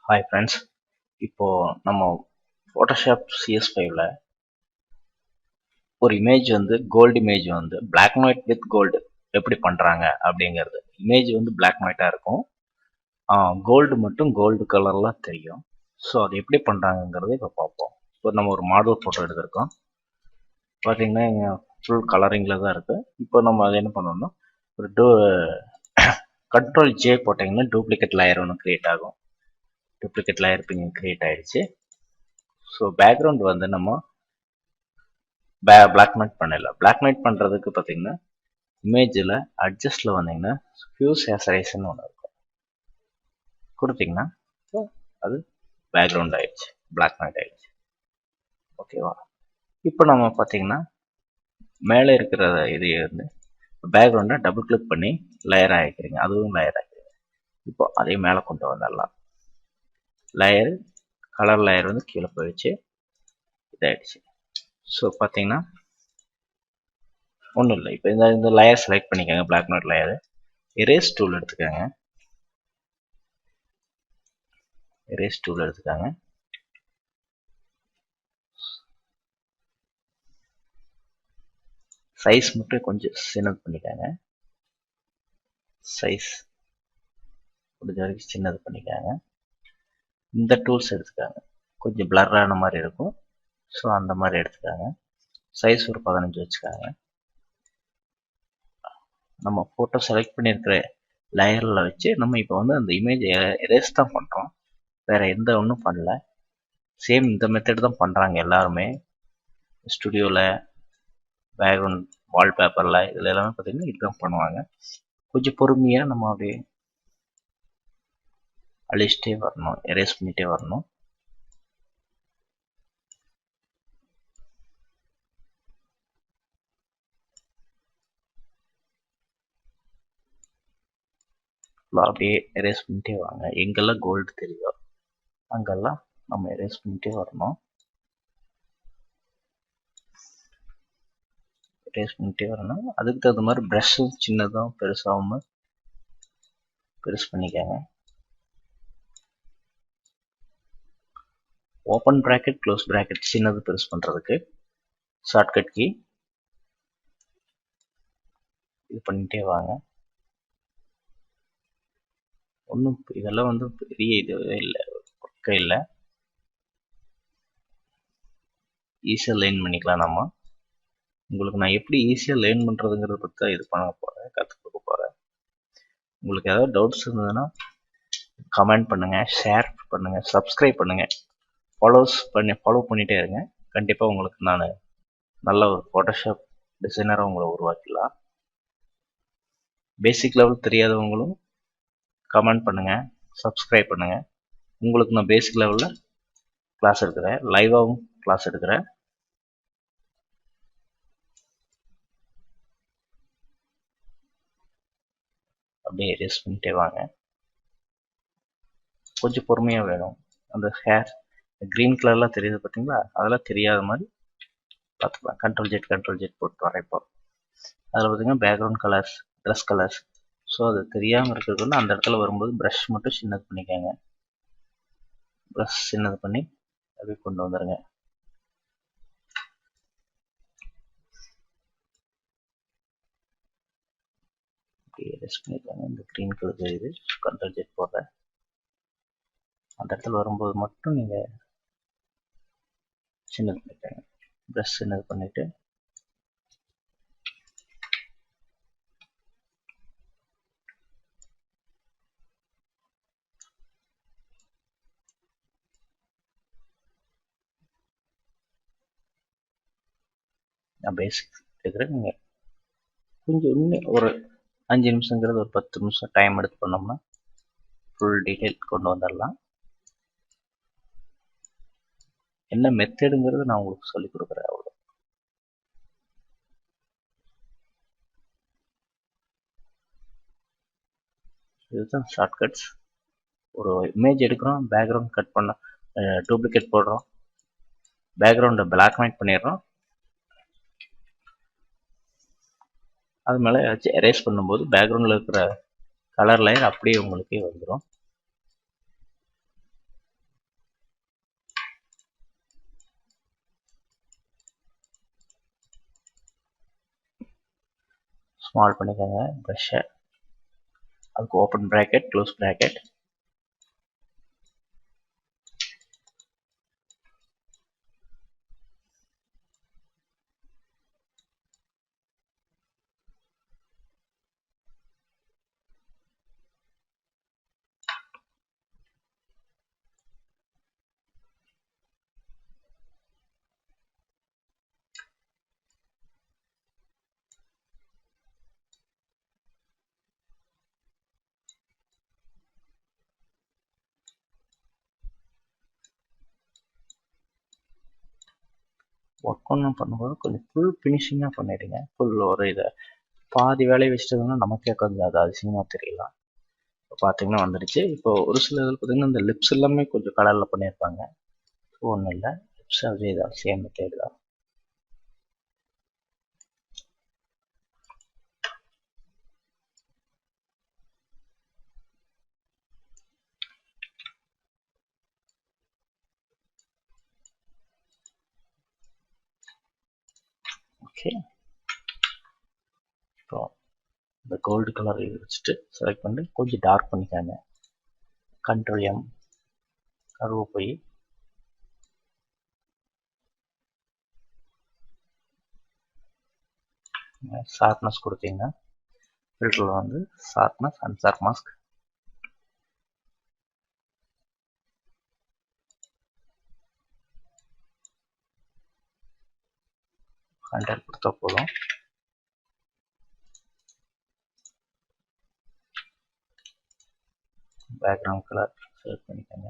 Hi friends, இப்போது நம்ம Photoshop CS5ல் ஒரு image gold image black and white with gold எப்படி பண்ணுறாங்க அப்படிங்கிறது. இமேஜ் பிளாக் அண்ட் ஒயிட்டாக இருக்கும், கோல்டு மட்டும் கோல்டு கலரில் தெரியும். ஸோ அது எப்படி பண்ணுறாங்கங்கிறத இப்போ பார்ப்போம். இப்போ நம்ம ஒரு மாடல் ஃபோட்டோ எடுத்திருக்கோம். பார்த்திங்கன்னா இங்கே ஃபுல் கலரிங்கில் தான் இருக்குது. இப்போ நம்ம அதை என்ன பண்ணணும்னா ஒரு Ctrl J போட்டிங்கன்னா டூப்ளிகேட் லேயர் ஒன்று க்ரியேட் ஆகும். டூப்ளிகேட் லேயர் இப்போ இங்கே க்ரியேட் ஆகிடுச்சு. ஸோ பேக்ரவுண்ட் நம்ம பிளாக் அண்ட் ஒயிட் பண்ணிடலாம். பிளாக் அண்ட் ஒயிட் பண்ணுறதுக்கு பார்த்தீங்கன்னா இமேஜில் அட்ஜஸ்டில் வந்தீங்கன்னா ஹியூ சேச்சுரேஷன் ஒன்று இருக்கும். கொடுத்தீங்கன்னா அது பேக்ரவுண்ட் ஆகிடுச்சு, பிளாக் அண்ட் ஒயிட் ஆகிடுச்சு. ஓகேவா? இப்போ நம்ம பார்த்தீங்கன்னா மேலே இருக்கிற இது பேக்ரவுண்டை டபுள் கிளிக் பண்ணி லேயர் ஆகிக்கிறீங்க, அதுவும் லேயர் ஆகிக்கிறீங்க. இப்போ அதையும் மேலே கொண்டு வந்துடலாம். லேயர் கலர் லேயர் கீழே போயிடுச்சு, இதாகிடுச்சு. ஸோ பார்த்தீங்கன்னா ஒன்றும் இல்லை. இப்போ இந்த லேயர் செலக்ட் பண்ணிக்கோங்க, black and white layer. Erase tool எடுத்துக்கோங்க. சைஸ் மட்டும் கொஞ்சம் சின்னது பண்ணிக்கோங்க. சைஸ் முடிஞ்ச வரைக்கும் சின்னது பண்ணிக்கோங்க. இந்த டூல்ஸ் எடுத்துக்காங்க, கொஞ்சம் பிளர்ரான மாதிரி இருக்கும். ஸோ அந்த மாதிரி எடுத்துக்காங்க. சைஸ் ஒரு 15 வச்சுக்காங்க. நம்ம ஃபோட்டோ செலக்ட் பண்ணியிருக்கிற லேயரில் வச்சு நம்ம இப்போ அந்த இமேஜ் எரேஸ் தான் பண்ணுறோம், வேறு எந்த ஒன்றும் பண்ணல. சேம் இந்த மெத்தட் தான் பண்ணுறாங்க எல்லாருமே. ஸ்டுடியோவில், பேக்ரவுண்ட் வால்பேப்பரில், இதில் எல்லாமே பார்த்திங்கன்னா இதுதான் பண்ணுவாங்க. கொஞ்சம் பொறுமையாக நம்ம அப்படியே அழிச்சிட்டே வரணும், எரேஸ் பண்ணிகிட்டே வரணும். அப்படியே எரேஸ் பண்ணிட்டே வாங்க. எங்கெல்லாம் கோல்டு தெரியுதோ அங்கெல்லாம் நம்ம எரேஸ் பண்ணிட்டே வரணும். எரேஸ் பண்ணிட்டே வரணும். அதுக்கு தகுந்த மாதிரி ப்ரஷ்ஷும் சின்னதாக பெருசாகாமல் பெருசு பண்ணிக்கோங்க. ஓப்பன் ப்ராக்கெட், க்ளோஸ் ப்ராக்கெட் சின்னது பெருசு பண்ணுறதுக்கு ஷார்ட்கட் கீ இது பண்ணிகிட்டே வாங்க. ஒன்றும் இதெல்லாம் பெரிய இதுவே இல்லை, ஒர்க்கே இல்லை. ஈஸியாக லேர்ன் பண்ணிக்கலாம். நம்ம உங்களுக்கு நான் எப்படி ஈஸியாக லேர்ன் பண்ணுறதுங்கிறத பற்றி தான் இது பண்ண போகிறேன், கற்றுக் கொடுக்க போகிறேன். உங்களுக்கு ஏதாவது டவுட்ஸ் இருந்ததுன்னா கமெண்ட் பண்ணுங்கள், ஷேர் பண்ணுங்கள், சப்ஸ்கிரைப் பண்ணுங்கள், ஃபாலோ பண்ணிகிட்டே இருங்க. கண்டிப்பாக உங்களுக்கு நான் நல்ல ஒரு ஃபோட்டோஷாப் டிசைனராக உங்களை உருவாக்கிடலாம். பேசிக் லெவல் தெரியாதவங்களும் கமெண்ட் பண்ணுங்கள், சப்ஸ்கிரைப் பண்ணுங்கள். உங்களுக்கு நான் பேசிக் லெவலில் கிளாஸ் எடுக்கிறேன், லைவாகவும் கிளாஸ் எடுக்கிறேன். அப்படியே எரேஸ் பண்ணிட்டே வாங்க. கொஞ்சம் பொறுமையாக வேணும். அந்த ஹேர் க்ரீன் கலர்லாம் தெரியுது பார்த்தீங்களா, அதெல்லாம் தெரியாத மாதிரி பார்த்துக்கலாம். Ctrl Z போட்டு வரைப்போம். அதில் பார்த்தீங்கன்னா background colours, dress colours. So அது தெரியாமல் இருக்கிறது அந்த இடத்துல வரும்போது ப்ரஷ் மட்டும் சின்னது பண்ணிக்கோங்க. ப்ரஷ் சின்னது பண்ணி அப்படியே கொண்டு வந்துடுங்க. எரேஸ் பண்ணிக்கோங்க. இந்த க்ரீன் கலர் தெரியுது, Ctrl Z போடுறேன். அந்த இடத்துல வரும்போது மட்டும் நீங்கள் சின்னது பண்ணிக்கோங்க. ப்ரஷ் சின்னது பண்ணிவிட்டு நான் பேசிக் எடுக்கிறேன். நீங்கள் கொஞ்சம் இன்னும் ஒரு 5 நிமிஷங்கிறது ஒரு 10 நிமிஷம் டைம் எடுத்து பண்ணோம்னா ஃபுல் டீட்டெயில் கொண்டு வந்துடலாம். என்ன மெத்தடுங்கிறது நான் உங்களுக்கு சொல்லிக் கொடுக்குறேன். அவ்வளோ இதுதான் ஷார்ட்கட்ஸ். ஒரு இமேஜ் எடுக்கிறோம், பேக்ரவுண்ட் கட் பண்ண டூப்ளிகேட் போடுறோம், பேக்ரவுண்டை பிளாக் அண்ட் ஒயிட் பண்ணிடுறோம். அது மேலே வச்சு எரேஸ் பண்ணும்போது பேக்ரவுண்டில் இருக்கிற கலர் லைன் அப்படியே உங்களுக்கே வந்துடும். ஸ்மால் பண்ணிக்கோங்க ப்ரஷ்ஷை. அதுக்கு open bracket close bracket. Work ஒன்றும் பண்ணும்போது கொஞ்சம் ஃபுல் ஃபினிஷிங்காக பண்ணிவிடுங்க. ஃபுல் ஒரு இதை பாதி வேலையை வச்சுட்டதுன்னா நமக்கே கொஞ்சம் அது அதிசயமாக தெரியலாம். இப்போ பார்த்தீங்கன்னா வந்துடுச்சு. இப்போ ஒரு சில இதில் பார்த்தீங்கன்னா இந்த லிப்ஸ் எல்லாமே கொஞ்சம் கலரில் பண்ணியிருப்பாங்க. ஒன்றும் இல்லை, லிப்ஸ் அதே தான், சேம் மெத்தேட் தான். ஓகே, இப்போ இந்த கோல்டு கலர் வச்சுட்டு செலக்ட் பண்ணி கொஞ்சம் டார்க் பண்ணிக்காங்க. கண்ட்ரோல் எம், கருவு போய் ஷார்ப்னஸ் கொடுத்தீங்கன்னா ஃபில்டரில் வந்து sharpness and sharp mask. Hundred கொடுத்தா போதும். பேக்ரவுண்ட் கலர் செலக்ட் பண்ணிக்கோங்க.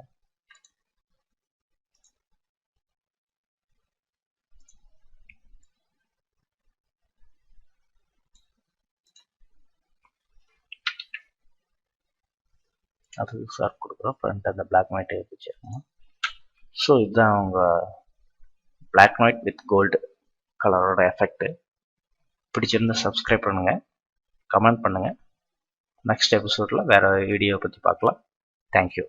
அது ஷார்ப் கொடுக்குறோம். ஃப்ரண்ட் அந்த பிளாக் அண்ட் ஒயிட் வச்சுருக்கோம். ஸோ இதுதான் அவங்க black and white with gold கலரோட எஃபெக்ட். பிடிச்சிருந்தா சப்ஸ்கிரைப் பண்ணுங்கள், கமெண்ட் பண்ணுங்கள். நெக்ஸ்ட் எபிசோடில் வேறு வீடியோ பற்றி பார்க்கலாம். தேங்க்யூ.